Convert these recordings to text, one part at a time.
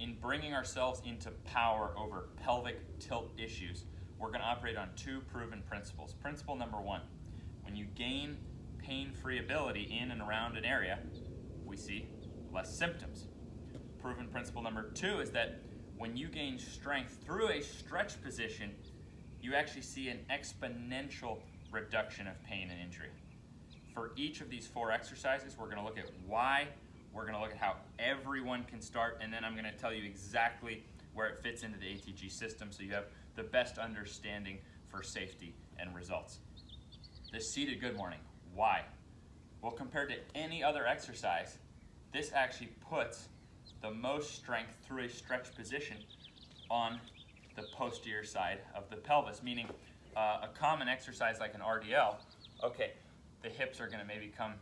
in bringing ourselves into power over pelvic tilt issues, we're going to operate on two proven principles. Principle number one, when you gain pain-free ability in and around an area, we see less symptoms. Proven principle number two is that when you gain strength through a stretch position, you actually see an exponential reduction of pain and injury. For each of these four exercises, we're going to look at why, we're going to look at how everyone can start, and then I'm going to tell you exactly where it fits into the ATG system so you have the best understanding for safety and results. The seated good morning. Why? Well, compared to any other exercise, this actually puts the most strength through a stretch position on the posterior side of the pelvis, meaning a common exercise like an RDL, okay, the hips are going to maybe come,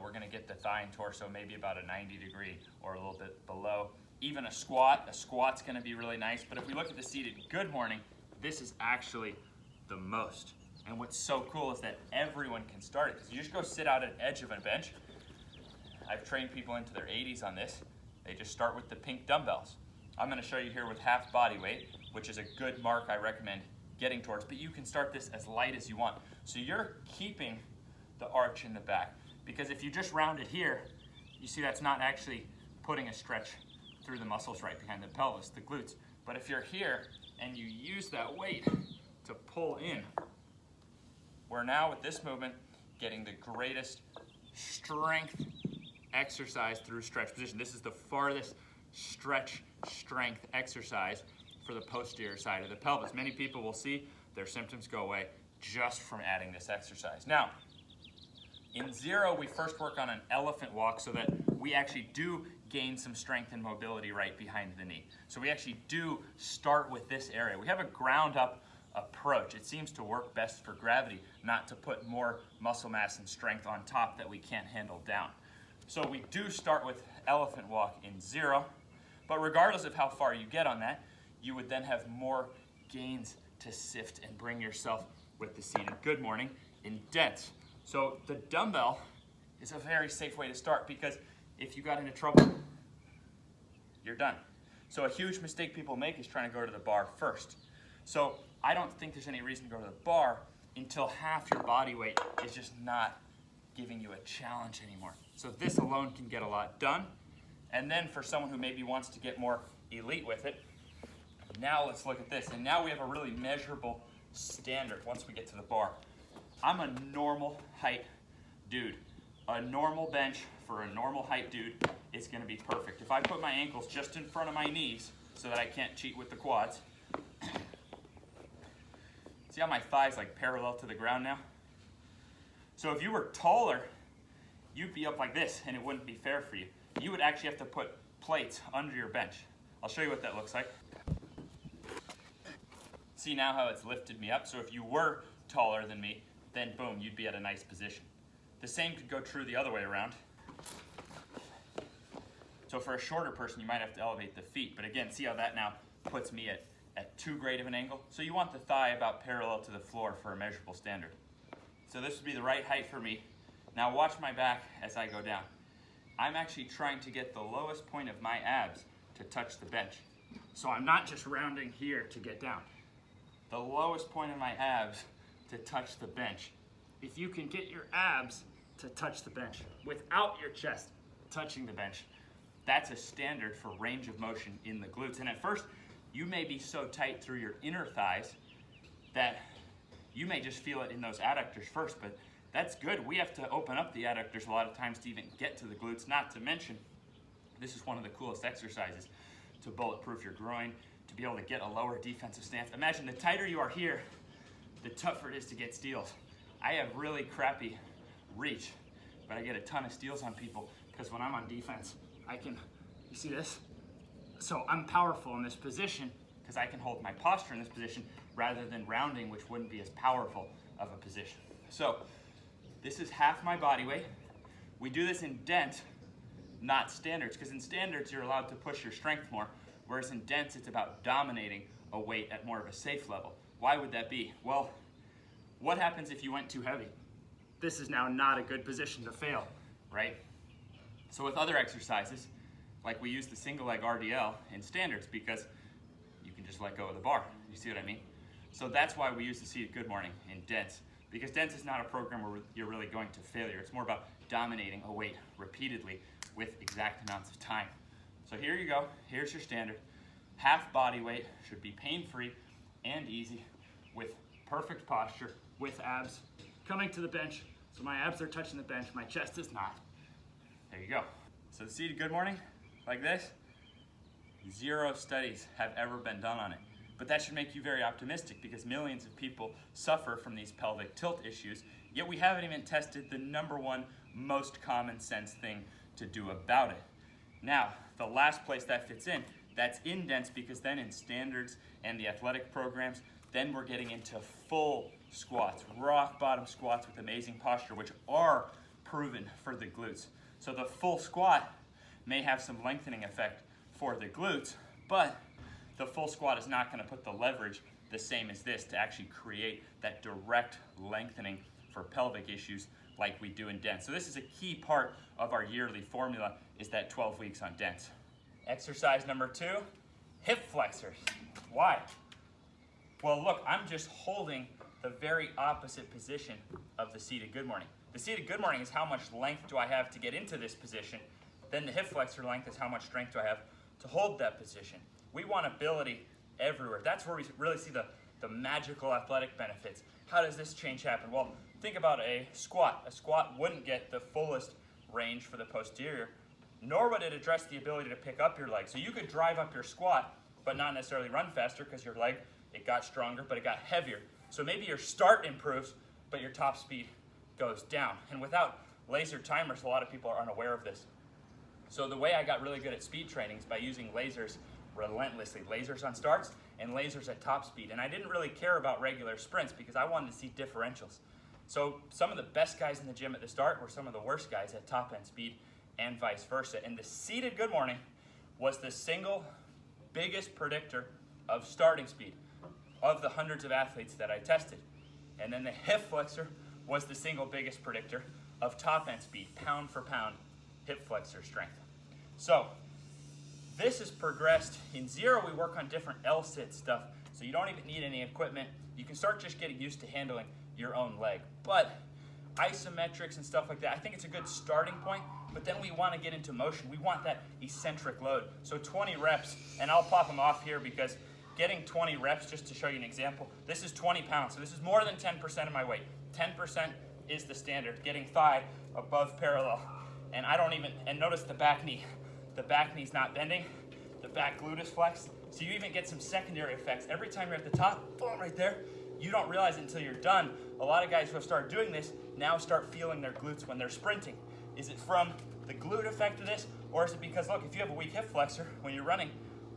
we're going to get the thigh and torso maybe about a 90 degree or a little bit below. Even a squat's going to be really nice, but if we look at the seated good morning, this is actually the most. And what's so cool is that everyone can start it, because you just go sit out at the edge of a bench. I've trained people into their 80s on this. They just start with the pink dumbbells. I'm going to show you here with half body weight, which is a good mark I recommend getting towards, but you can start this as light as you want. So you're keeping the arch in the back, because if you just round it here, you see that's not actually putting a stretch through the muscles right behind the pelvis, the glutes. But if you're here and you use that weight to pull in, we're now with this movement getting the greatest strength exercise through stretch position. This is the farthest stretch strength exercise for the posterior side of the pelvis. Many people will see their symptoms go away just from adding this exercise. Now, in zero, we first work on an elephant walk so that we actually do gain some strength and mobility right behind the knee. So we actually do start with this area. We have a ground up approach. It seems to work best for gravity, not to put more muscle mass and strength on top that we can't handle down. So we do start with elephant walk in zero, but regardless of how far you get on that, you would then have more gains to sift and bring yourself with the seated good morning in dents. So the dumbbell is a very safe way to start, because if you got into trouble, you're done. So a huge mistake people make is trying to go to the bar first. So I don't think there's any reason to go to the bar until half your body weight is just not giving you a challenge anymore. So this alone can get a lot done. And then for someone who maybe wants to get more elite with it, now let's look at this. And now we have a really measurable standard once we get to the bar. I'm a normal height dude. A normal bench for a normal height dude is going to be perfect. If I put my ankles just in front of my knees so that I can't cheat with the quads, see how my thighs like parallel to the ground now? So if you were taller, you'd be up like this and it wouldn't be fair for you. You would actually have to put plates under your bench. I'll show you what that looks like. See now how it's lifted me up? So if you were taller than me, then boom, you'd be at a nice position. The same could go true the other way around. So for a shorter person, you might have to elevate the feet. But again, see how that now puts me at too great of an angle? So you want the thigh about parallel to the floor for a measurable standard. So this would be the right height for me. Now watch my back as I go down. I'm actually trying to get the lowest point of my abs to touch the bench. So I'm not just rounding here to get down. The lowest point of my abs to touch the bench. If you can get your abs to touch the bench without your chest touching the bench, that's a standard for range of motion in the glutes. And at first, you may be so tight through your inner thighs that you may just feel it in those adductors first, but that's good. We have to open up the adductors a lot of times to even get to the glutes, not to mention, this is one of the coolest exercises to bulletproof your groin, to be able to get a lower defensive stance. Imagine the tighter you are here, the tougher it is to get steals. I have really crappy reach, but I get a ton of steals on people because when I'm on defense, you see this? So I'm powerful in this position because I can hold my posture in this position rather than rounding, which wouldn't be as powerful of a position. So this is half my body weight. We do this in dent, not standards, because in standards you're allowed to push your strength more, whereas in dents it's about dominating a weight at more of a safe level. Why would that be? Well, what happens if you went too heavy? This is now not a good position to fail, right? So with other exercises, like we use the single leg RDL in standards because you can just let go of the bar. You see what I mean? So that's why we use the seated good morning in dense, because dense is not a program where you're really going to failure. It's more about dominating a weight repeatedly with exact amounts of time. So here you go. Here's your standard. Half body weight, should be pain-free and easy with perfect posture, with abs coming to the bench. So my abs are touching the bench, my chest is not. There you go. So the seated good morning, like this, 0 studies have ever been done on it. But that should make you very optimistic because millions of people suffer from these pelvic tilt issues, yet we haven't even tested the #1 most common sense thing to do about it. Now, the last place that fits in, that's in dense, because then in standards and the athletic programs, then we're getting into full squats, rock bottom squats with amazing posture, which are proven for the glutes. So the full squat may have some lengthening effect for the glutes, but the full squat is not going to put the leverage the same as this to actually create that direct lengthening for pelvic issues like we do in dense. So this is a key part of our yearly formula, is that 12 weeks on dense. Exercise number 2, hip flexors. Why? Well, look, I'm just holding the very opposite position of the seated good morning. The seated good morning is how much length do I have to get into this position. Then the hip flexor length is how much strength do I have to hold that position. We want ability everywhere. That's where we really see the magical athletic benefits. How does this change happen? Well, think about a squat. A squat wouldn't get the fullest range for the posterior, nor would it address the ability to pick up your leg. So you could drive up your squat, but not necessarily run faster because your leg, it got stronger, but it got heavier. So maybe your start improves, but your top speed goes down. And without laser timers, a lot of people are unaware of this. So the way I got really good at speed training is by using lasers relentlessly. Lasers on starts and lasers at top speed. And I didn't really care about regular sprints because I wanted to see differentials. So some of the best guys in the gym at the start were some of the worst guys at top end speed, and vice versa. And the seated good morning was the single biggest predictor of starting speed of the hundreds of athletes that I tested. And then the hip flexor was the single biggest predictor of top end speed, pound for pound hip flexor strength. So this has progressed. In 0, we work on different L-sit stuff, so you don't even need any equipment. You can start just getting used to handling your own leg. But isometrics and stuff like that, I think it's a good starting point, but then we want to get into motion. We want that eccentric load. So 20 reps, and I'll pop them off here because getting 20 reps, just to show you an example, this is 20 pounds, so this is more than 10% of my weight. 10% is the standard, getting thigh above parallel. And I don't even, and notice the back knee. The back knee's not bending, the back glute is flexed, so you even get some secondary effects. Every time you're at the top, boom, right there, you don't realize it until you're done. A lot of guys who have started doing this now start feeling their glutes when they're sprinting. Is it from the glute effect of this, or is it because, look, if you have a weak hip flexor when you're running,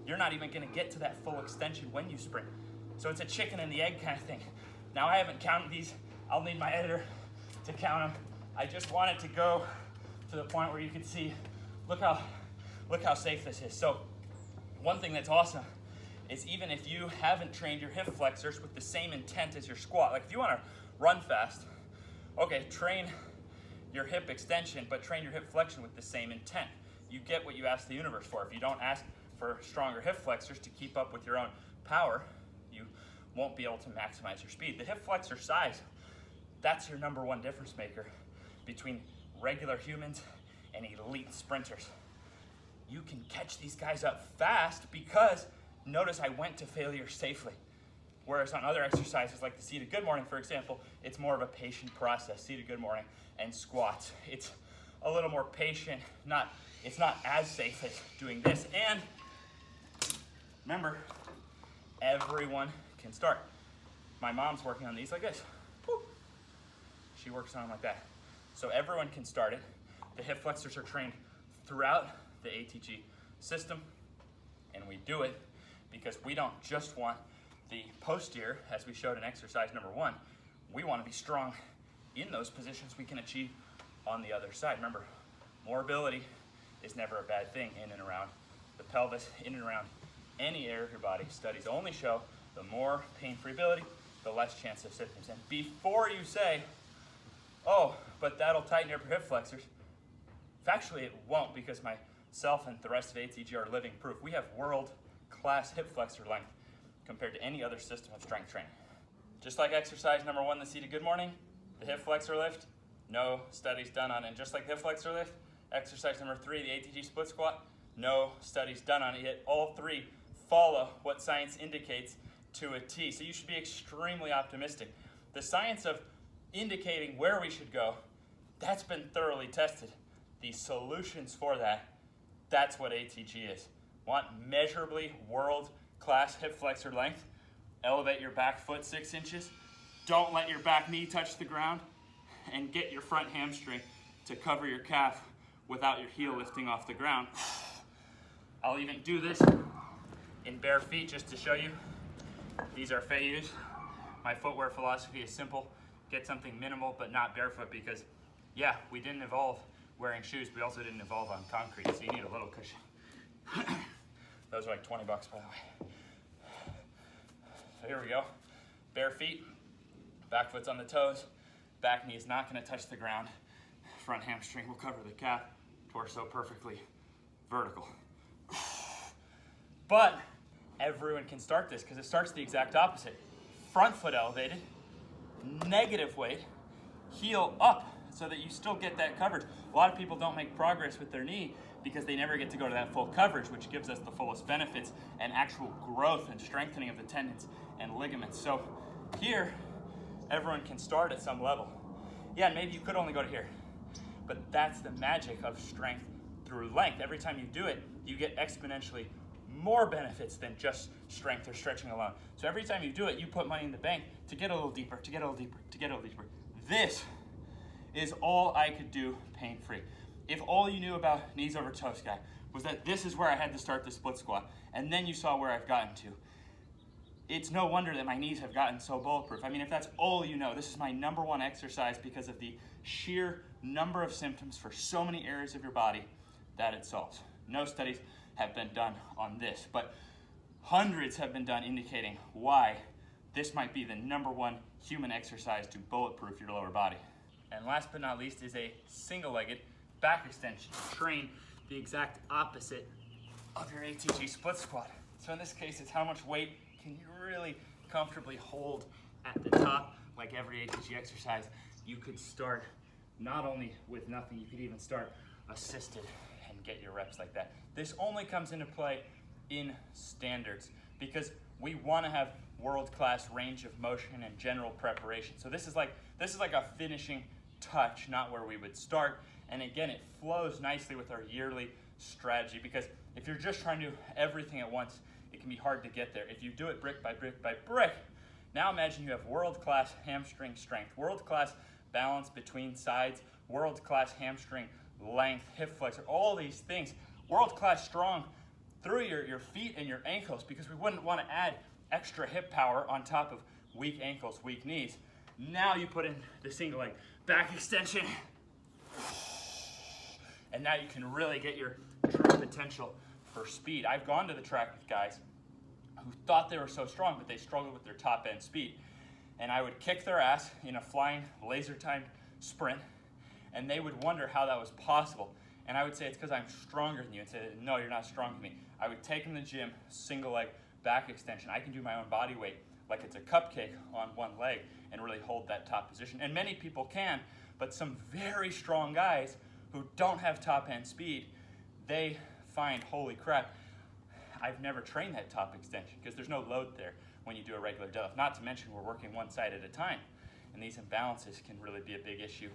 you're not even gonna get to that full extension when you sprint. So it's a chicken and the egg kind of thing. Now I haven't counted these. I'll need my editor to count them. I just want it to go to the point where you can see, look how safe this is. So one thing that's awesome is even if you haven't trained your hip flexors with the same intent as your squat, like if you want to run fast, okay, train your hip extension, but train your hip flexion with the same intent. You get what you ask the universe for. If you don't ask for stronger hip flexors to keep up with your own power, you won't be able to maximize your speed. The hip flexor size, that's your #1 difference maker between regular humans and elite sprinters. You can catch these guys up fast because notice I went to failure safely. Whereas on other exercises like the seated good morning, for example, it's more of a patient process. Seated good morning and squats, it's a little more patient. It's not as safe as doing this. And remember, everyone can start. My mom's working on these like this. Woo. She works on them like that. So everyone can start it. The hip flexors are trained throughout the ATG system, and we do it because we don't just want the posterior, as we showed in exercise #1. We want to be strong in those positions we can achieve on the other side. Remember, more ability is never a bad thing in and around the pelvis, in and around any area of your body. Studies only show the more pain-free ability, the less chance of symptoms. And before you say, oh, but that'll tighten your hip flexors, factually it won't, because my myself and the rest of ATG are living proof. We have world-class hip flexor length compared to any other system of strength training. Just like exercise number 1, the seated good morning, the hip flexor lift, no studies done on it. And just like the hip flexor lift, exercise number 3, the ATG split squat, no studies done on it, yet all 3 follow what science indicates to a T. So you should be extremely optimistic. The science of indicating where we should go, that's been thoroughly tested. The solutions for that, that's what ATG is. Want measurably world-class hip flexor length? Elevate your back foot 6 inches. Don't let your back knee touch the ground. And get your front hamstring to cover your calf without your heel lifting off the ground. I'll even do this in bare feet just to show you. These are Fayus. My footwear philosophy is simple. Get something minimal but not barefoot because, yeah, we didn't evolve wearing shoes, but we also didn't evolve on concrete, so you need a little cushion. Those are like 20 bucks, by the way. So here we go. Bare feet, back foot's on the toes. Back knee is not going to touch the ground. Front hamstring will cover the calf. Torso perfectly vertical. But everyone can start this because it starts the exact opposite. Front foot elevated, negative weight, heel up so that you still get that coverage. A lot of people don't make progress with their knee because they never get to go to that full coverage, which gives us the fullest benefits and actual growth and strengthening of the tendons and ligaments. So here, everyone can start at some level. Yeah, maybe you could only go to here, but that's the magic of strength through length. Every time you do it, you get exponentially more benefits than just strength or stretching alone. So every time you do it, you put money in the bank to get a little deeper, to get a little deeper, to get a little deeper. This is all I could do pain-free. If all you knew about knees over toes, guy, was that this is where I had to start the split squat, and then you saw where I've gotten to, it's no wonder that my knees have gotten so bulletproof. I mean, if that's all you know, this is my number 1 exercise because of the sheer number of symptoms for so many areas of your body that it solves. No studies have been done on this, but hundreds have been done indicating why this might be the number 1 human exercise to bulletproof your lower body. And last but not least is a single-legged back extension to train the exact opposite of your ATG split squat. So in this case, it's how much weight can you really comfortably hold at the top. Like every ATG exercise, you could start not only with nothing, you could even start assisted and get your reps like that. This only comes into play in standards because we want to have world-class range of motion and general preparation. So this is like a finishing touch, not where we would start. And again, it flows nicely with our yearly strategy because if you're just trying to do everything at once, it can be hard to get there. If you do it brick by brick by brick, now imagine you have world-class hamstring strength, world-class balance between sides, world-class hamstring length, hip flexor, all these things, world-class strong through your feet and your ankles because we wouldn't want to add extra hip power on top of weak ankles, weak knees. Now you put in the single leg back extension, and now you can really get your true potential for speed. I've gone to the track with guys who thought they were so strong, but they struggled with their top end speed. And I would kick their ass in a flying laser timed sprint, and they would wonder how that was possible. And I would say it's because I'm stronger than you, and say, no, you're not stronger than me. I would take them to the gym, single leg back extension. I can do my own body weight like it's a cupcake on one leg and really hold that top position. And many people can, but some very strong guys who don't have top end speed, they find, holy crap, I've never trained that top extension because there's no load there when you do a regular deadlift. Not to mention we're working one side at a time, and these imbalances can really be a big issue.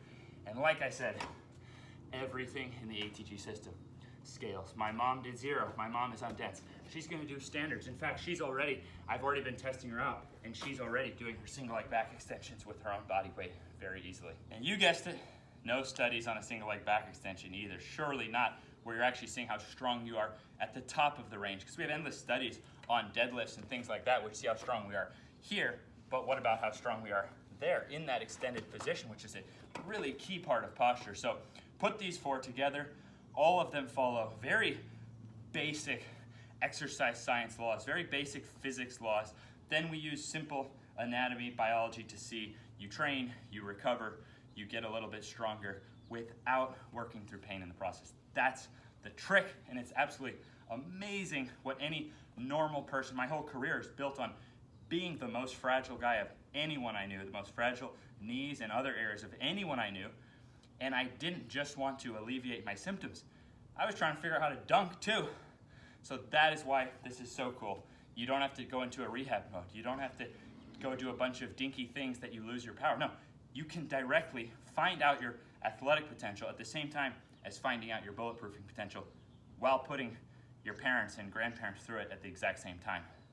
And like I said, everything in the ATG system scales. My mom did 0. My mom is on dense. She's going to do standards. In fact, I've already been testing her out, and she's already doing her single leg back extensions with her own body weight very easily. And you guessed it, no studies on a single leg back extension either. Surely not where you're actually seeing how strong you are at the top of the range, because we have endless studies on deadlifts and things like that which see how strong we are here, but what about how strong we are there in that extended position, which is a really key part of posture. So put these 4 together. All of them follow very basic exercise science laws, very basic physics laws. Then we use simple anatomy, biology to see you train, you recover, you get a little bit stronger without working through pain in the process. That's the trick, and it's absolutely amazing what any normal person, my whole career is built on being the most fragile guy of anyone I knew, the most fragile knees and other areas of anyone I knew. And I didn't just want to alleviate my symptoms. I was trying to figure out how to dunk too. So that is why this is so cool. You don't have to go into a rehab mode. You don't have to go do a bunch of dinky things that you lose your power. No, you can directly find out your athletic potential at the same time as finding out your bulletproofing potential while putting your parents and grandparents through it at the exact same time.